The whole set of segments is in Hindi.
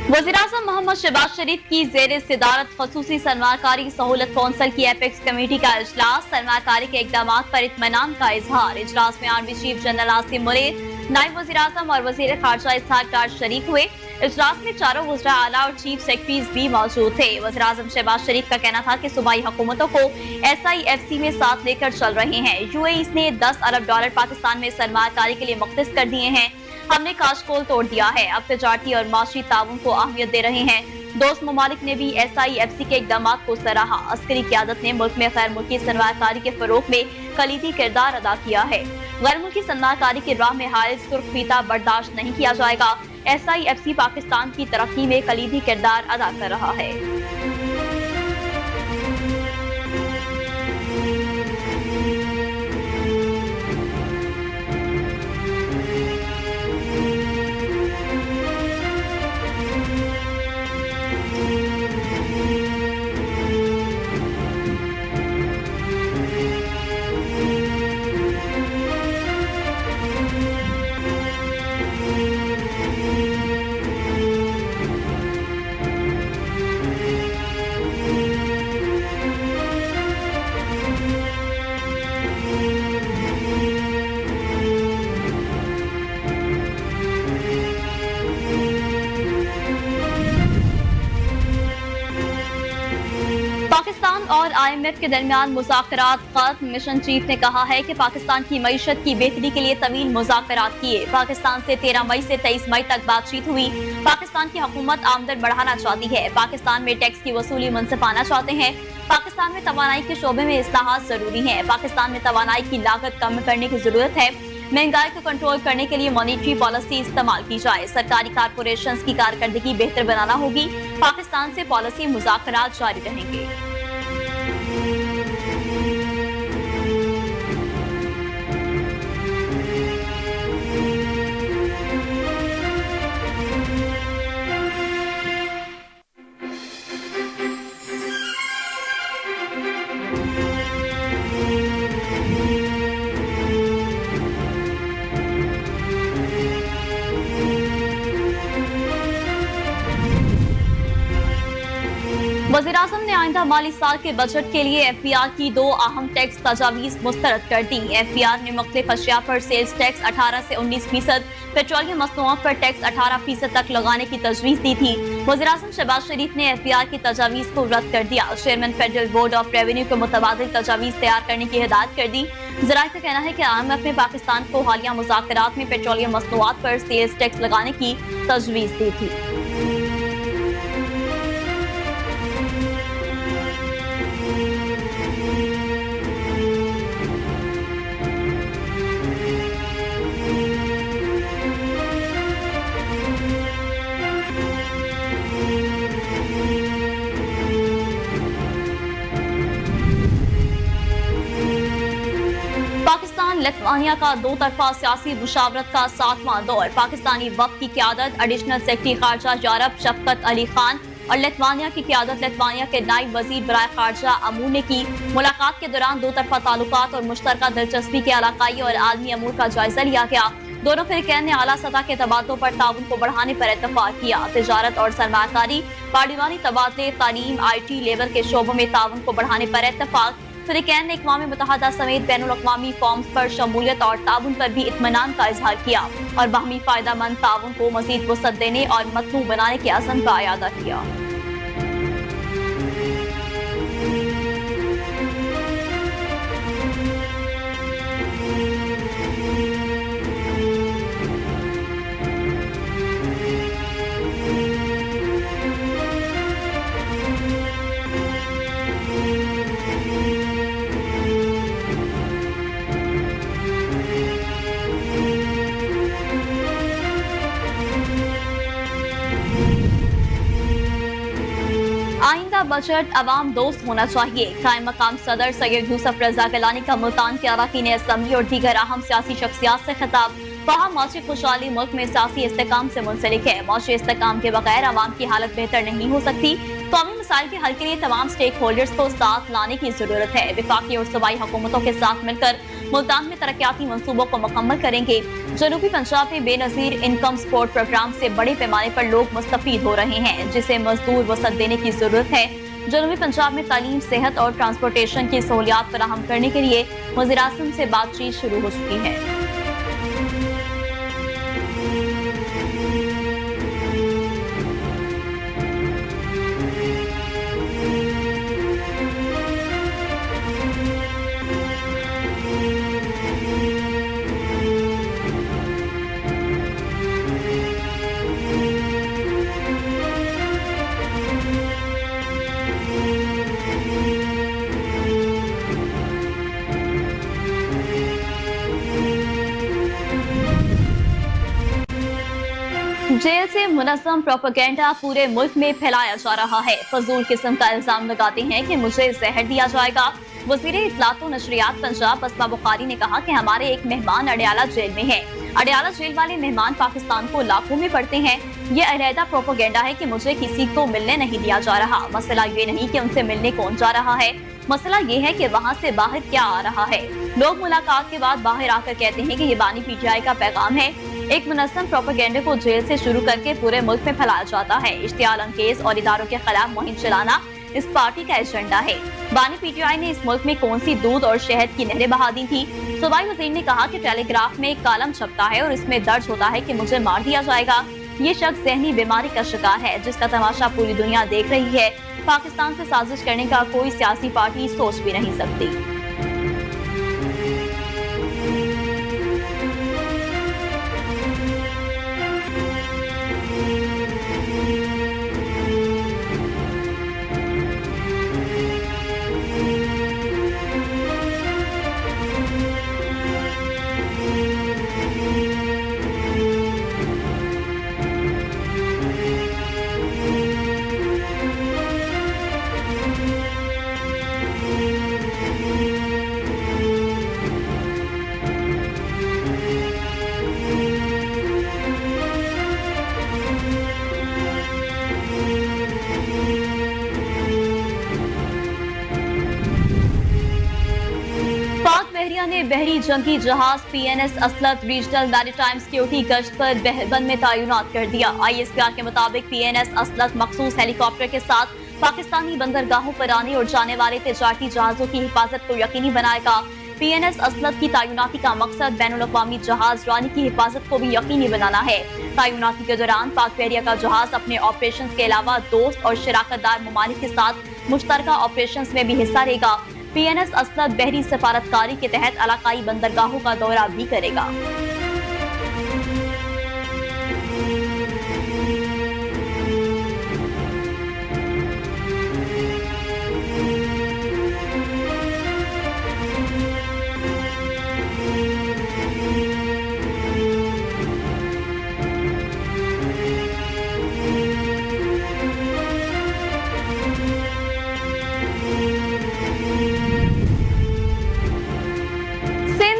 वज़ीर-ए-आज़म मोहम्मद शहबाज शरीफ की ज़ेर सदारत ख़ुसूसी सरमाकारी सहूलत कौंसिल की एपेक्स कमेटी का इजलास, सरमाकारी के इक़दाम पर इत्मीनान का इजहार। इजलास में army chief general Asim Munir, नायब वज़ीर-ए-आज़म और वज़ीर खारजा इसहाक डार शरीक हुए। इजलास में चारों वज़रा आला और चीफ सेक्रेटरीज भी मौजूद थे। वज़ीर-ए-आज़म शहबाज शरीफ का कहना था कि सूबाई हुकूमतों को SIFC में साथ लेकर चल रहे हैं। UAE ने $10 अरब पाकिस्तान में सरमाकारी के लिए मुख्तस कर दिए हैं। हमने काशकोल तोड़ दिया है, अब तजारती और माशी ताउन को अहमियत दे रहे हैं। दोस्त ममालिक ने भी SIFC के इकदाम को सराहा। अस्करी क़यादत ने मुल्क में गैर मुल्की सरमाकारी के फरोग में कलीदी किरदार अदा किया है। गैर मुल्की सरमाकारी की राह में हायल सुर्ख फीता बर्दाश्त नहीं किया जाएगा। SIFC पाकिस्तान की तरक्की में कलीदी किरदार अदा कर रहा है। पाकिस्तान और IMF के दरमियान मुज़ाकरात खत्म। मिशन चीफ ने कहा है कि पाकिस्तान की मईशत की बेहतरी के लिए तवील मुज़ाकरात किए। पाकिस्तान से 13 मई से 23 मई तक बातचीत हुई। पाकिस्तान की हुकूमत आमदन बढ़ाना चाहती है। पाकिस्तान में टैक्स की वसूली मुनसिफाना चाहते हैं। पाकिस्तान में तवानाई के शोबे में इस्लाहात जरूरी है। पाकिस्तान में तवानाई की लागत कम करने की जरूरत है। महंगाई को कंट्रोल करने के लिए मॉनेटरी पॉलिसी इस्तेमाल की जाए। सरकारी कारपोरेशंस की कारकर्दगी बेहतर बनाना होगी। पाकिस्तान से पॉलिसी मुज़ाकरात जारी रहेंगे। वज़ीर-ए-आज़म ने आइंदा माली साल के बजट के लिए FBR की 2 अहम टैक्स तजावीज़ मुस्तरद कर दी। FBR ने मुख्तलिफ अशिया पर सेल्स टैक्स 18 से 19%, पेट्रोलियम मसनूआत पर टैक्स 18% तक लगाने की तजवीज़ दी थी। वज़ीर-ए-आज़म शहबाज शरीफ ने FBR की तजावीज़ को रद्द कर दिया। Chairman federal board of revenue को मुतबादिल तजावीज़ तैयार करने की हिदायत कर दी। ज़राए का कहना है कि IMF ने पाकिस्तान को हालिया मुज़ाकरात में पेट्रोलियम मसनूआत पर सेल्स टैक्स लगाने की तजवीज़ दी थी। पाकिस्तान लिथुआनिया का 2 तरफा सियासी मुशावरत का 7वां दौर। पाकिस्तानी वक्त की क़यादत एडिशनल सेक्रेटरी खारजा यूरोप शफकत अली खान और लिथुआनिया की क़यादत लिथुआनिया के नायब वजीर बराए खारजा अमूर ने की। मुलाकात के दौरान 2 तरफा ताल्लुकात और मुश्तरका दिलचस्पी के इलाकाई और आलमी अमूर का जायजा लिया गया। दोनों फ़रीक़ैन ने आला सतह के तबादलों पर ताउन को बढ़ाने पर इत्तफाक किया। तिजारत और सरमाकारी, पार्लिमानी तबादले, तालीम, IT लेवल के शोबों में ताउन को बढ़ाने पर इत्तफाक। फ़रीक़ैन ने अक़वाम मुत्तहिदा समेत बैनुल-अक़वामी फॉर्म्स पर शमूलियत और ताउन पर भी इत्मीनान का इजहार किया और बाहमी फ़ायदेमंद ताउन को मज़ीद वसअत देने और मतनू बनाने के अज़्म का इयादा किया। आइंदा बजट अवाम दोस्त होना चाहिए। कायम मकाम सदर सैयद यूसुफ रजा गिलानी का मुल्तान के अरकान असम्बली और दीगर अहम सियासी शख्सियात से खिताब। वहाँ माशी खुशहाली मुल्क में सियासी इस्तेकाम से मुंसलिक है। माशी इस्तेकाम के बगैर अवाम की हालत बेहतर नहीं हो सकती। कौमी मसाइल के हल के लिए तमाम स्टेक होल्डर्स को साथ लाने की जरूरत है। वफाकी और सूबाई हुकूमतों के साथ मिलकर मुल्तान में तरक्याती मंसूबों को मुकम्मल करेंगे। जनूबी पंजाब में बेनजीर इनकम सपोर्ट प्रोग्राम से बड़े पैमाने पर लोग मुस्तफीद हो रहे हैं, जिसे मजदूर वसत देने की जरूरत है। जनूबी पंजाब में तालीम, सेहत और ट्रांसपोर्टेशन की सहूलियात फराहम करने के लिए वज़ीर-ए-आज़म से बातचीत शुरू हो चुकी है। जेल से मुनज़्ज़म प्रोपेगेंडा पूरे मुल्क में फैलाया जा रहा है। फजूल किस्म का इल्जाम लगाते हैं कि मुझे जहर दिया जाएगा। वज़ीर इत्तलात व नशरियात पंजाब अस्मा बुखारी ने कहा कि हमारे एक मेहमान अडयाला जेल में है। अडयाला जेल वाले मेहमान पाकिस्तान को लाखों में पढ़ते हैं। ये अलहदा प्रोपेगेंडा है कि मुझे किसी को मिलने नहीं दिया जा रहा। मसला ये नहीं कि उनसे मिलने कौन जा रहा है, मसला ये है कि वहाँ से बाहर क्या आ रहा है। लोग मुलाकात के बाद बाहर आकर कहते हैं कि ये बानी पीटीआई का पैगाम है। एक मुनज़्ज़म प्रोपेगेंडे को जेल से शुरू करके पूरे मुल्क में फैलाया जाता है। इश्तियाल अंगेज और इदारों के खिलाफ मुहिम चलाना इस पार्टी का एजेंडा है। बानी पीटीआई ने इस मुल्क में कौन सी दूध और शहद की नहरें बहा दी थी। सूबाई वज़ीर ने कहा कि टेलीग्राफ में एक कालम छपता है और इसमें दर्ज होता है कि मुझे मार दिया जाएगा। ये शख्स ज़हनी बीमारी का शिकार है, जिसका तमाशा पूरी दुनिया देख रही है। पाकिस्तान से साजिश करने का कोई सियासी पार्टी सोच भी नहीं सकती। ने बहरी जंगी जहाज PNS असलत रीजनल मैरीटाइम सिक्योरिटी गश्त पर बहरबंद में तैनात कर दिया। ISPR के मुताबिक PNS असलत मखसूस हेलीकॉप्टर के साथ पाकिस्तानी बंदरगाहों पर आने और जाने वाले तिजारती जहाजों की हिफाजत को यकीनी बनाएगा। PNS असलत की तैनाती का मकसद बैनुल-अक़वामी जहाज रानी की हिफाजत को भी यकीनी बनाना है। तैनाती के दौरान पाक बहरिया का जहाज अपने ऑपरेशन के अलावा दोस्त और शराकतदार ममालिक के साथ मुश्तरका ऑपरेशन में भी हिस्सा लेगा। PNS असलत बहरी सफारतकारी के तहत इलाकाई बंदरगाहों का दौरा भी करेगा।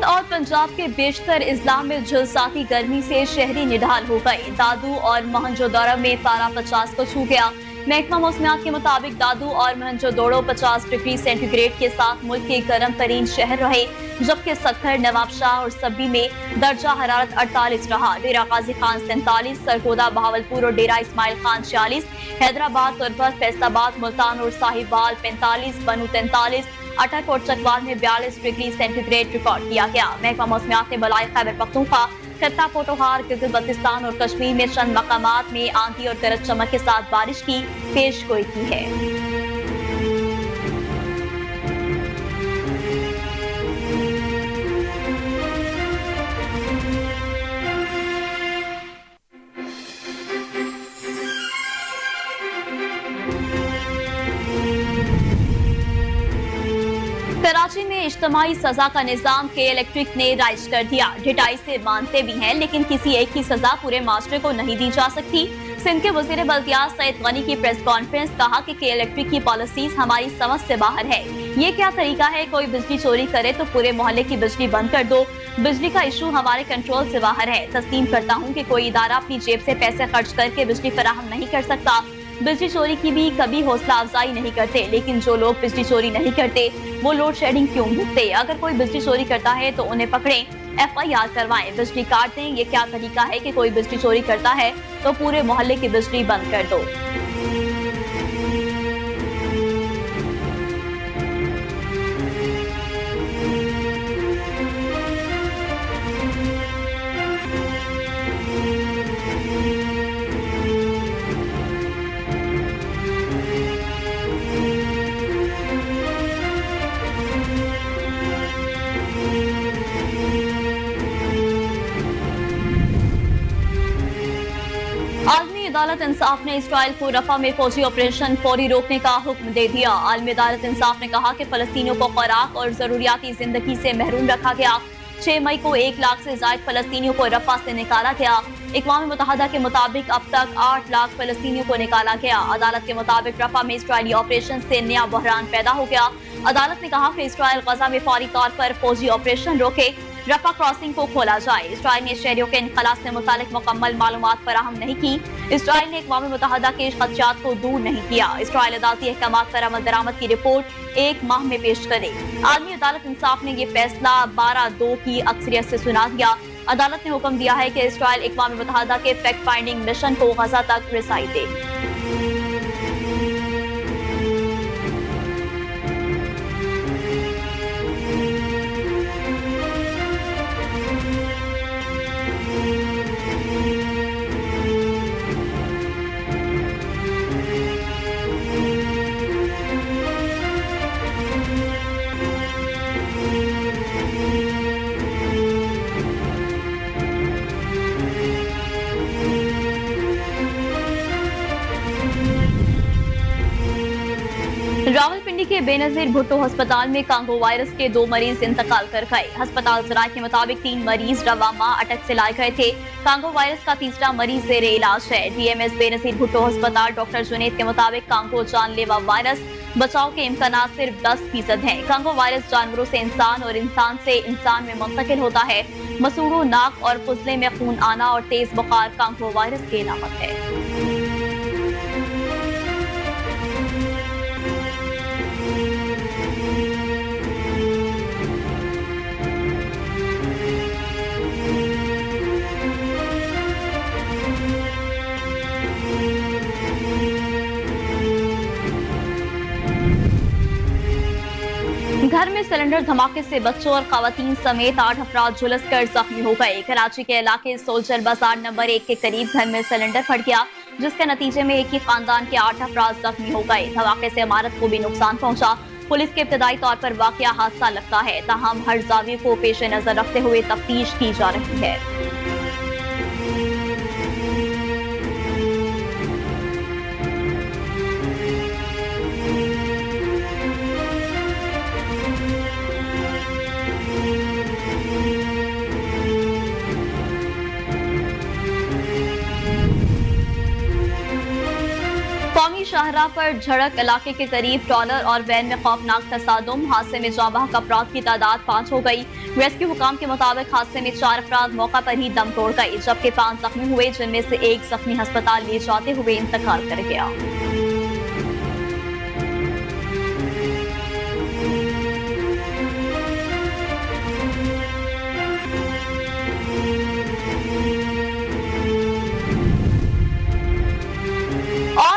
और पंजाब के बेशतर इजला में झुलसाती गर्मी से शहरी निढाल हो गए। दादू और मोहनजोदड़ो में पारा 50 को छू गया। महकमा मौसमियात के मुताबिक दादू और मोहनजोदड़ो 50 डिग्री सेंटीग्रेड के साथ मुल्क के गर्म तरीन शहर रहे, जबकि सक्खर, नवाबशाह और सब्बी में दर्जा हरारत 48 रहा। डेरा गाजी खान 47, सरगोदा, बहावलपुर और डेरा इस्माइल खान 46, हैदराबाद, तुरबत, फैसलाबाद, मुल्तान और साहिबाल 45, बनू 43, अटक और चकवाल में 42 डिग्री सेंटीग्रेड रिकॉर्ड किया गया। महकमा मौसमियात ने बलाई खैबर पख्तूनख्वा, खत्ता पोटोहार, गिलगित-बल्तिस्तान और कश्मीर में चंद मकामात में आंधी और गरज चमक के साथ बारिश की पेशगोई की है। कराची में इज्तिमाई सजा का निजाम के इलेक्ट्रिक ने राइज कर दिया। ढिठाई से मानते भी हैं, लेकिन किसी एक की सजा पूरे माशरे को नहीं दी जा सकती। सिंध के वजीर बल्दियात सईद गनी की प्रेस कॉन्फ्रेंस कहा कि इलेक्ट्रिक की पॉलिसीज हमारी समझ से बाहर है। ये क्या तरीका है, कोई बिजली चोरी करे तो पूरे मोहल्ले की बिजली बंद कर दो। बिजली का इशू हमारे कंट्रोल से बाहर है। तस्लीम करता हूँ कि कोई इदारा अपनी जेब से पैसे खर्च करके बिजली फराहम नहीं कर सकता। बिजली चोरी की भी कभी हौसला अफजाई नहीं करते, लेकिन जो लोग बिजली चोरी नहीं करते वो लोड शेडिंग क्यों भुगते? अगर कोई बिजली चोरी करता है तो उन्हें पकड़ें, FIR करवाएं, बिजली काट दें। ये क्या तरीका है कि कोई बिजली चोरी करता है तो पूरे मोहल्ले की बिजली बंद कर दो। आलमी अदालत इंसाफ ने इसराइल को रफा में फौजी ऑपरेशन फौरी रोकने का हुक्म दे दिया। आलमी अदालत इंसाफ ने कहा कि फलस्तीनियों को खुराक और जरूरियाती जिंदगी से महरूम रखा गया। 6 मई को 1 लाख से ज्यादा फलस्तीनियों को रफा से निकाला गया। अक़वाम मुत्तहिदा के मुताबिक अब तक 8 लाख फलस्तीनियों को निकाला गया। अदालत के मुताबिक रफा में इसराइली ऑपरेशन से नया बहरान पैदा हो गया। अदालत ने कहा कि इसराइल गजा में फौरी तौर पर फौजी ऑपरेशन रोके, रफा क्रॉसिंग को खोला जाए। इसराइल ने शहरियों के इनखलास से मुतालिक मुकम्मल मालूमात फराहम नहीं की। इसराइल ने अक़वाम मुत्तहिदा के खदशात को दूर नहीं किया। इसराइल अदालती अहकामात पर अमल दरामद की रिपोर्ट 1 माह में पेश करे। आलमी अदालत इंसाफ ने यह फैसला 12-2 की अक्सरियत से सुना दिया। अदालत ने हुक्म दिया है कि इसराइल अक़वाम मुत्तहिदा के फैक्ट फाइंडिंग मिशन को गजा तक रसाई दे। रावलपिंडी के बेनजीर भुट्टो अस्पताल में कांगो वायरस के 2 मरीज इंतकाल कर गए। अस्पताल जराये के मुताबिक 3 मरीज रवामा अटक से लाए गए थे। कांगो वायरस का तीसरा मरीज जेर इलाज है। DMS बेनजीर भुट्टो अस्पताल डॉक्टर जुनेद के मुताबिक कांगो जानलेवा वायरस बचाव के इम्कानात सिर्फ 10% हैं। कांगो वायरस जानवरों से इंसान और इंसान से इंसान में मुंतकिल होता है। मसूड़ों, नाक और फुजले में खून आना और तेज बुखार कांगो वायरस की अलामत है। घर में सिलेंडर धमाके से बच्चों और खवातीन समेत 8 अफराद झुलसकर जख्मी हो गए। कराची के इलाके सोल्जर बाजार नंबर 1 के करीब घर में सिलेंडर फट गया, जिसके नतीजे में एक ही खानदान के 8 अफराद जख्मी हो गए। धमाके से इमारत को भी नुकसान पहुंचा। पुलिस के इब्तदाई तौर पर वाकया हादसा लगता है, ताहम हर जाविये को पेश नजर रखते हुए तफ्तीश की जा रही है। कौमी शाहराह पर झड़क इलाके के करीब ट्रॉलर और वैन में खौफनाक तसादुम। हादसे में जाँ बहक अफराद की तादाद 5 हो गई। रेस्क्यू हुकाम के मुताबिक हादसे में 4 अफराद मौका पर ही दम तोड़ गए, जबकि 5 जख्मी हुए, जिनमें से एक जख्मी अस्पताल ले जाते हुए इंतकाल कर गया।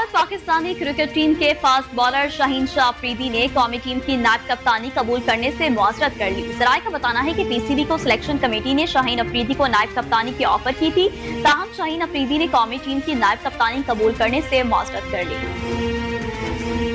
पाकिस्तानी क्रिकेट टीम के फास्ट बॉलर शाहीन शाह अफरीदी ने कौमी टीम की नायब कप्तानी कबूल करने से मुआजरत कर ली। जराये का बताना है कि PCB को सिलेक्शन कमेटी ने शाहीन अफरीदी को नायब कप्तानी की ऑफर की थी, ताहम शाहीन अफरीदी ने कौमी टीम की नायब कप्तानी कबूल करने से मुआजरत कर ली।